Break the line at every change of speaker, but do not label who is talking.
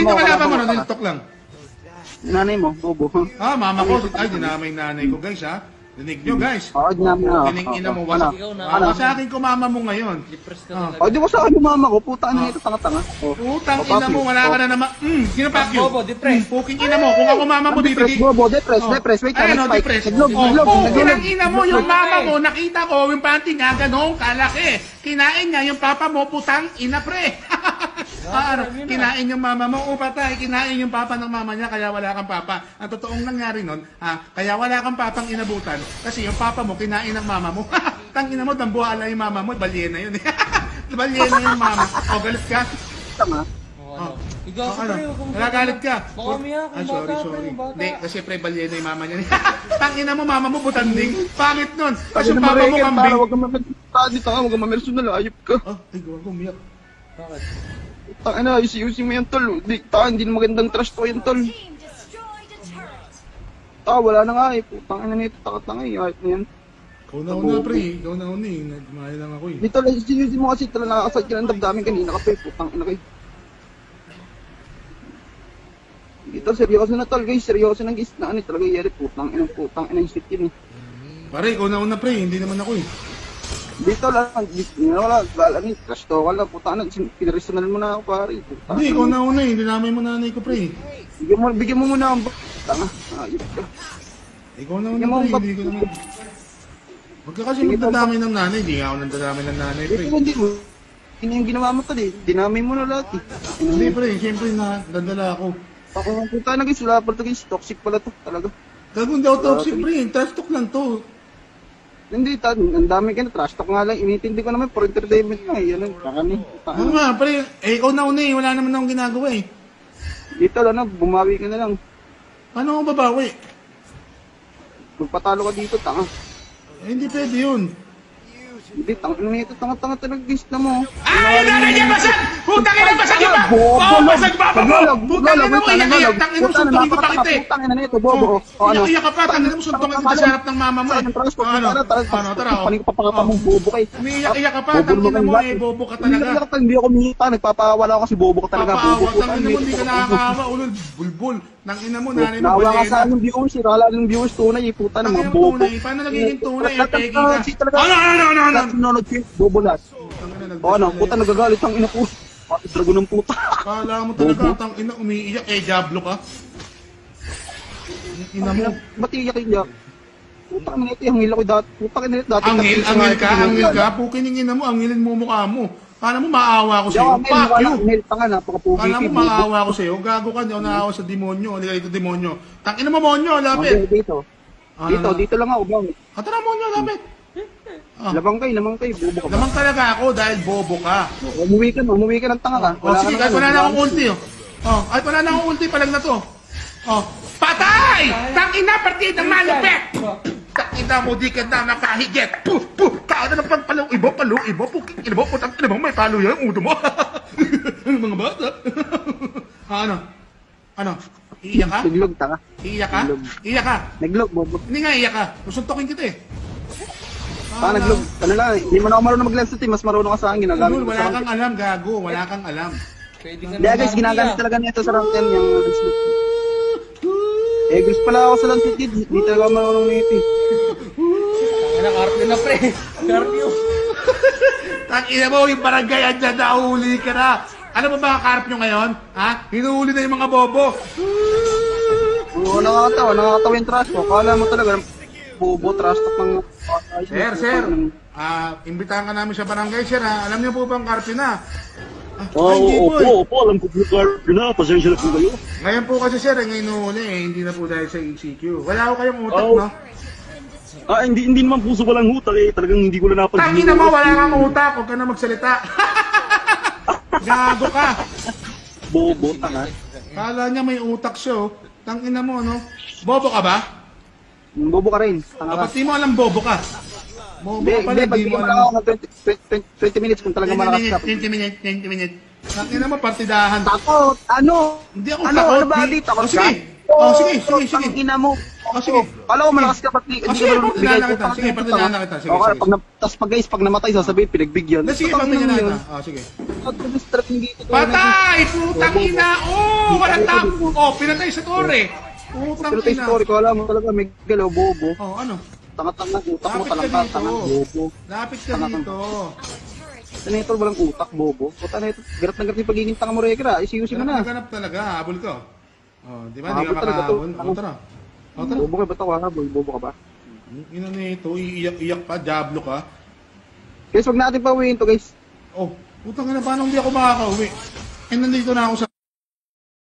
Sino kalaban mo na? Niltok lang.
Nanay mo, bobo.
Ah, mama ko. Ay, dinamay nanay ko, guys, ha? Dinig nyo, guys.
Oo, dinamay na.
Tiningin mo, wasak. Sa akin ko mama mo ngayon.
Di ba sa akin yung mama ko? Puta na ito, tanga-tanga.
Putang ina mo, wala ka na naman. Sino pack yun? Puking ina mo. Kung ako mama mo,
Depress, bobo, depress. Wait,
ayun, depress. Puking ina mo, yung mama mo, nakita ko, yung panty niya, ganun, kalaki. Kinain niya, yung papa mo, putang ina, pre. Kinain yung mama mo, patay, kinain yung papa ng mama niya, kaya wala kang papa. Ang totoong nangyari nun, kaya wala kang papang inabutan, kasi yung papa mo, kinain ng mama mo. Tangina mo, dambuhala yung mama mo, balyena yun. Balyena yung mama. O, galit ka?
Tama.
Ikaw, pre, nagagalit ka.
Baka umiyak,
Ay, sorry.
bata.
Hindi, kasi pre, balyena yung mama niya. Tangina mo, mama mo, butanding. Pangit nun. Kasi yung papa mo, kambing.
Huwag kang mamerso. Huwag kang mamerso na ayop ka.
Ay, gawag ko, umiyak.
Bakit?
Tangina, isi-usi mo yan, tol. Hindi na magandang trash to yan, tol. Wala na nga eh. Putang ina nito, taka-tanga eh. Ayop na yan.
Ikaw na una, pre. Ikaw na una eh. Nagmahal lang ako eh.
Dito lang, isi-usi mo kasi talaga nakakasad ka ng damdamin kanina ka, pre. Putang ina kayo. Dito, seryoso na tol, guys. Seryoso na guys. Na ano talaga yari. Putang ina yung shit yun eh.
Pare, ikaw na una, pre. Hindi naman ako eh.
Dito lang, wala, trash to, wala, putang ina. Pinarisonal mo na ako, pare.
Hindi, ikaw na una eh. Dinamay mo nanay ko, pre.
Bigyan mo muna ang tanga. Ayop ka.
Ikaw na una, pre. Hindi ko naman. Huwag ka kasi magdadamay ng nanay. Hindi nga ako nagdadamay ng nanay, pre.
Hindi mo. Hindi yung ginawa mo tol eh. Dinamay mo na lahat eh.
Hindi, pre. Siyempre, nadala ako.
Ako ang puta na guys, wala pala to guys. Toxic pala to, talaga.
Gagawin daw toxic, pre. Trash talk lang to.
Hindi, ang dami ka na. Trash talk nga lang. Inintindi ko naman for entertainment nga eh. Yan, kakani.
Oo nga, pre. Ikaw na una eh. Wala naman akong ginagawa eh.
Dito lang na, bumawi ka na lang.
Paano ako babawi?
Magpatalo ka dito, tanga.
Hindi pwede yun.
Hindi, tanga nito, tanga talaga guys na mo.
Ay, nanay niya basag! Putang ina, basag yung ba? Oo, basag baba mo! Putang ina mo, iyak-iyak. Tangin mo, suntungin ko pa kita eh.
Putang ina nito, bobo.
Iyak-iyak ka pa, tangin mo, suntungin kita sa harap ng mama mo eh. Tara,
Panig ko papakapa mong bobo kay.
umiiyak-iyak ka pa, tangin mo eh, bobo ka talaga.
Hindi ako minita, nagpapawala ako kasi bobo ka talaga, bobo.
Papaawa, tangin mo, hindi ka nakakawa, ulol, bulbul. Nangina mo, nanay mo,
Nawa ka sa
balena.
anong viewers, wala ng viewers tunay, puta na
Tangin
mga
mo,
bobo.
tunay. Paano nagiging tunay? Pegi ka. Ano?
Sinunod ko yung bobo lahat. O ano, puta nagagalit ang ina po. Pati dragon ng puta.
Kala mo talaga, tangina, umiiyak eh, Diablo ka. Ina mo.
Ba't iiyak yung puta na ito, hangil ako dati. Puta ka na ito dati.
Angil ka. Pukining ina mo, angilin mo mukha mo. Kala mo maawa ko sa'yo. Fuck you.
Hangil pa nga, napaka-pugi.
Kala mo maawa ko sa'yo. Gago ka, di ako naawa sa demonyo. Halika dito, demonyo. Tangina mo, monyo, lapit.
Dito lang ako, bang.
Tara, monyo, lapit.
Labang kayo, bobo ka ba?
Lamang talaga ako dahil bobo ka.
Umuwi ka ng tanga ka.
Sige, kahit wala na akong ulti. Kahit wala na akong ulti, palag na to. Patay! Tangina, partidang malupit! Tangina mo, di ka na makahigit. Taada ng palo, ibo, puking, ibo, putang, ibo, may palo yan, udo mo. Mga bata. Ano? Iiyak ka?
Naglog, tanga.
Iiyak ka?
Naglog, bobo.
Hindi nga iiyak ka. Susuntokin kita eh.
Naglog. Ano lang, hindi mo na ako marunong mag-lens team, mas marunong ka sa akin. Ginagamit ko
Wala kang alam, gago. Wala kang alam.
Hindi guys, ginagamit talaga nito sa rank 10 yung lens loop. Gusto pala ako sa lens loop, hindi talaga ako marunong nito eh.
Tangina, carpio na pre. Carpio.
Tangina mo, yung barangay andyan, nahuli ka na. Ano ba mga karp nyo ngayon? Ha? Hinuhuli na yung mga bobo.
Oo, nakakatawa yung trash ko. Kala mo talaga, bobo, trash talk ng...
Sir. Imbitahan ka namin sa barangay, sir, ha? Alam niyo po bang karp na?
Opo, alam ko po karpyo na. Pasensya na po kayo.
Ngayon po kasi, sir, ngayon hinuhuli, hindi na po dahil sa ECQ. Wala ko kayong utak, no?
Hindi naman puso walang utak eh. Talagang hindi ko na napansin.
Tangina mo, wala kang utak. Huwag ka na magsalita. Gago ka.
Bobo, tanga.
Kala niya may utak siya, oh. Tangina mo, ano? Bobo ka ba?
Bobo ka rin, tanga ka.
Dapat di mo alam bobo ka. Bobo ka pala, di mo alam.
Ako 20 minutes kung talaga malakas ka.
20 minutes. Tangina mo, partidahan.
Takot, ano?
Hindi ako takot.
Ano ba dito? Takot ka?
Sige. Sige.
Tangina mo.
sige.
Kala ko malakas ka pati.
Sige, patunayan kita. Sige, patunayan kita. Sige,
Okay,
sige.
tapos pag guys, pag namatay, sasabihin, pinagbigyan.
Sige, patunayan kita. Sige.
Pag-distract hindi ito.
Patay! Putang ina! Oh! Walang tap! Oh, pinatay sa torre! Putang
Pero tayo
ina!
story ko, alam mo talaga, may galaw, bobo.
Oh, ano?
Tanga-tanga, utak mo,
Lapit ka
talangka,
dito.
tanga, bobo.
Lapit ka dito.
Senator, walang utak, bobo. Puta na ito, garat na garat yung pagiging tanga mo, Regra. Isiyusin mo na.
Naganap talaga. Habol ko. Oh, di ba? Di ka
Habol talaga to.
makahabol. Oh, tara. Oh, tara.
Bobo ka, ba't ako habol? Bobo ka ba?
Ina nito, iiyak-iyak pa. Diablo ka.
Guys, wag natin pauwiin to, guys.
Oh, putang ina, paano hindi ako makakauwi? Eh, nandito na ako sa